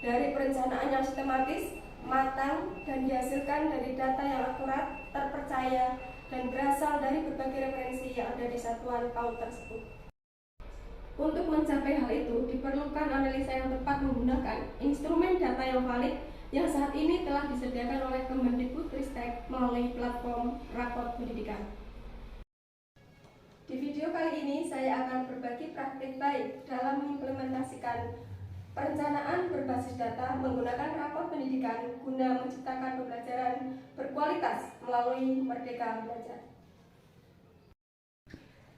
Dari perencanaan yang sistematis, matang, dan dihasilkan dari data yang akurat, terpercaya, dan berasal dari berbagai referensi yang ada di satuan PAUD tersebut. Untuk mencapai hal itu, diperlukan analisa yang tepat menggunakan instrumen data yang valid yang saat ini telah disediakan oleh Kemendikbudristek melalui platform rapor pendidikan. Di video kali ini, saya akan berbagi praktik baik dalam mengimplementasikan perencanaan berbasis data menggunakan rapor pendidikan guna menciptakan pembelajaran berkualitas melalui Merdeka Belajar.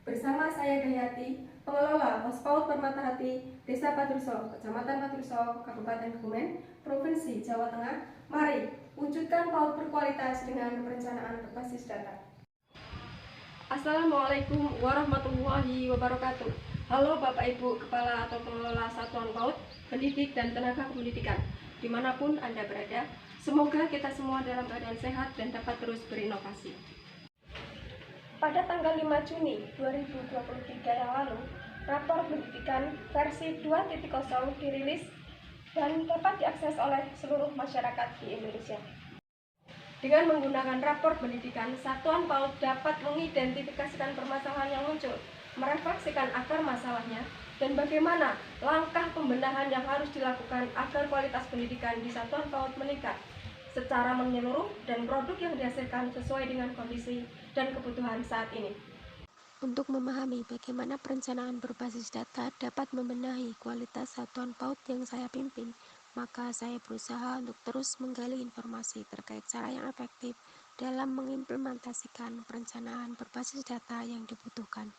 Bersama saya Dayati, pengelola POSPAUD Permatahati, Desa Padurso, Kecamatan Padurso, Kabupaten Kebumen, Provinsi Jawa Tengah. Mari wujudkan PAUD berkualitas dengan perencanaan berbasis data. Assalamualaikum warahmatullahi wabarakatuh. Halo Bapak Ibu Kepala atau Pengelola Satuan PAUD, Pendidik dan Tenaga Kependidikan, dimanapun Anda berada. Semoga kita semua dalam keadaan sehat dan dapat terus berinovasi. Pada tanggal 5 Juni 2023 yang lalu, rapor pendidikan versi 2.0 dirilis dan dapat diakses oleh seluruh masyarakat di Indonesia. Dengan menggunakan rapor pendidikan, Satuan PAUD dapat mengidentifikasikan permasalahan yang muncul, merefleksikan akar masalahnya, dan bagaimana langkah pembenahan yang harus dilakukan agar kualitas pendidikan di Satuan PAUD meningkat secara menyeluruh dan produk yang dihasilkan sesuai dengan kondisi dan kebutuhan saat ini. Untuk memahami bagaimana perencanaan berbasis data dapat membenahi kualitas Satuan PAUD yang saya pimpin, maka saya berusaha untuk terus menggali informasi terkait cara yang efektif dalam mengimplementasikan perencanaan berbasis data yang dibutuhkan.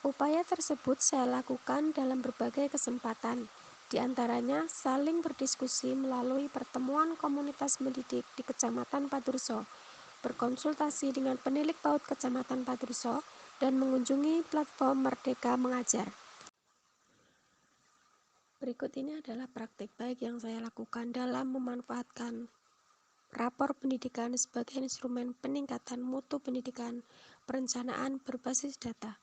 Upaya tersebut saya lakukan dalam berbagai kesempatan, di antaranya saling berdiskusi melalui pertemuan komunitas mendidik di Kecamatan Padurso, berkonsultasi dengan penilik PAUD Kecamatan Padurso, dan mengunjungi platform Merdeka Mengajar. Berikut ini adalah praktik baik yang saya lakukan dalam memanfaatkan rapor pendidikan sebagai instrumen peningkatan mutu pendidikan perencanaan berbasis data.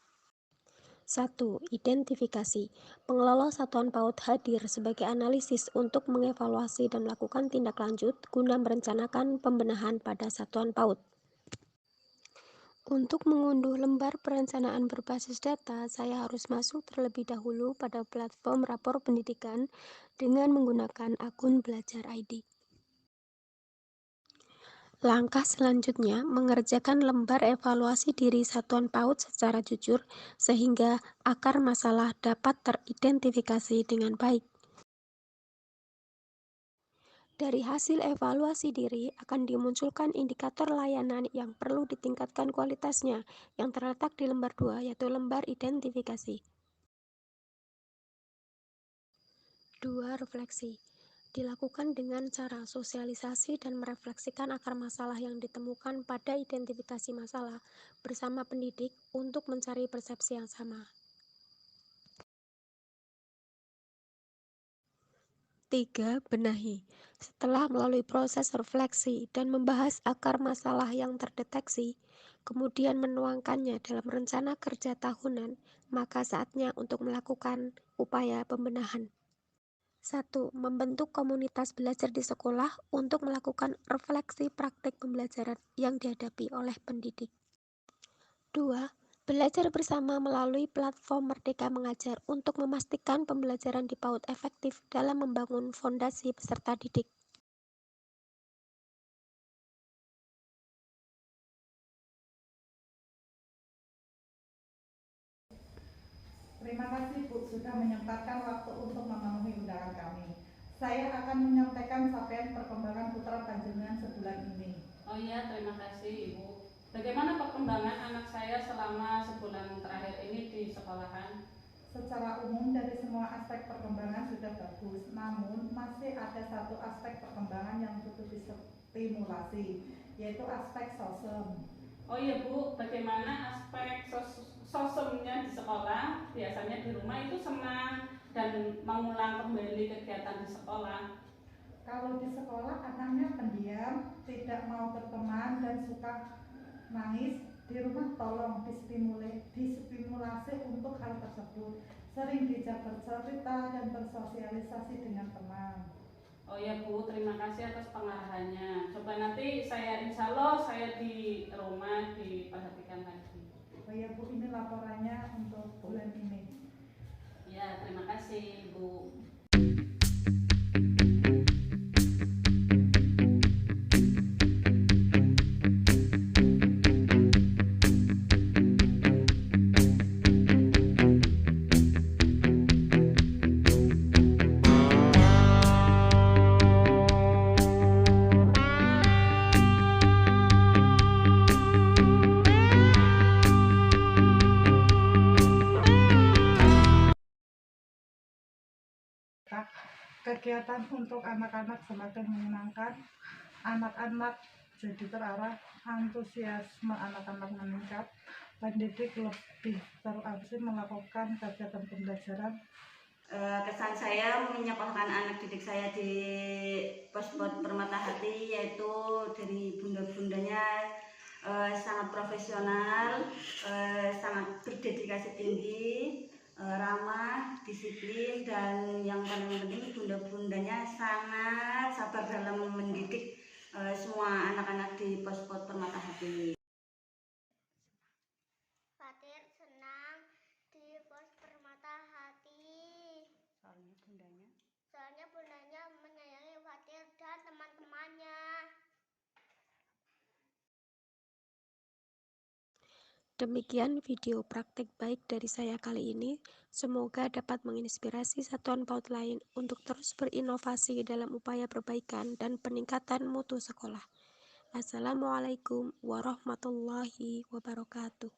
1. Identifikasi. Pengelola Satuan PAUD hadir sebagai analisis untuk mengevaluasi dan melakukan tindak lanjut guna merencanakan pembenahan pada Satuan PAUD. Untuk mengunduh lembar perencanaan berbasis data, saya harus masuk terlebih dahulu pada platform rapor pendidikan dengan menggunakan akun Belajar ID. Langkah selanjutnya, mengerjakan lembar evaluasi diri Satuan PAUD secara jujur, sehingga akar masalah dapat teridentifikasi dengan baik. Dari hasil evaluasi diri akan dimunculkan indikator layanan yang perlu ditingkatkan kualitasnya, yang terletak di lembar 2, yaitu lembar identifikasi. 2. Refleksi. Dilakukan dengan cara sosialisasi dan merefleksikan akar masalah yang ditemukan pada identifikasi masalah bersama pendidik untuk mencari persepsi yang sama. 3. Benahi. Setelah melalui proses refleksi dan membahas akar masalah yang terdeteksi, kemudian menuangkannya dalam rencana kerja tahunan, maka saatnya untuk melakukan upaya pembenahan. 1. Membentuk komunitas belajar di sekolah untuk melakukan refleksi praktik pembelajaran yang dihadapi oleh pendidik. 2. Belajar bersama melalui platform Merdeka Mengajar untuk memastikan pembelajaran di PAUD efektif dalam membangun fondasi peserta didik. Terima kasih Bu sudah menyempatkan waktu untuk memenuhi undangan kami. Saya akan menyampaikan capaian perkembangan putra panjenengan sebulan ini. Oh iya, terima kasih Ibu. Bagaimana perkembangan anak saya selama sebulan terakhir ini di sekolahan? Secara umum dari semua aspek perkembangan sudah bagus, namun masih ada satu aspek perkembangan yang butuh distimulasi, yaitu aspek sosem. Oh iya Bu, bagaimana aspek sosumnya di sekolah? Biasanya di rumah itu senang dan mengulang kembali kegiatan di sekolah. Kalau di sekolah anaknya pendiam, tidak mau berteman dan suka nangis. Di rumah tolong distimulasi untuk hal tersebut. sering diajak bercerita dan bersosialisasi dengan teman. Oh ya Bu, terima kasih atas pengarahannya. Coba nanti insya Allah saya di rumah diperhatikan lagi. Oh ya Bu, ini laporannya untuk bulan ini. Ya, terima kasih Bu. Kegiatan untuk anak-anak semakin menyenangkan, anak-anak jadi terarah, antusiasme anak-anak meningkat, pendidik lebih terarah melakukan kegiatan pembelajaran. Kesan saya menyekolahkan anak didik saya di Pospot Permata Hati, yaitu dari bunda-bundanya sangat profesional, sangat berdedikasi tinggi, ramah, disiplin, dan yang paling penting bunda-bundanya sangat sabar dalam mendidik semua anak-anak di Pospot Permata Hati. Fatir senang di Pos Permata Hati. Soalnya bundanya menyayangi Fatir dan teman-temannya. Demikian video praktik baik dari saya kali ini. Semoga dapat menginspirasi satuan PAUD lain untuk terus berinovasi dalam upaya perbaikan dan peningkatan mutu sekolah. Assalamualaikum warahmatullahi wabarakatuh.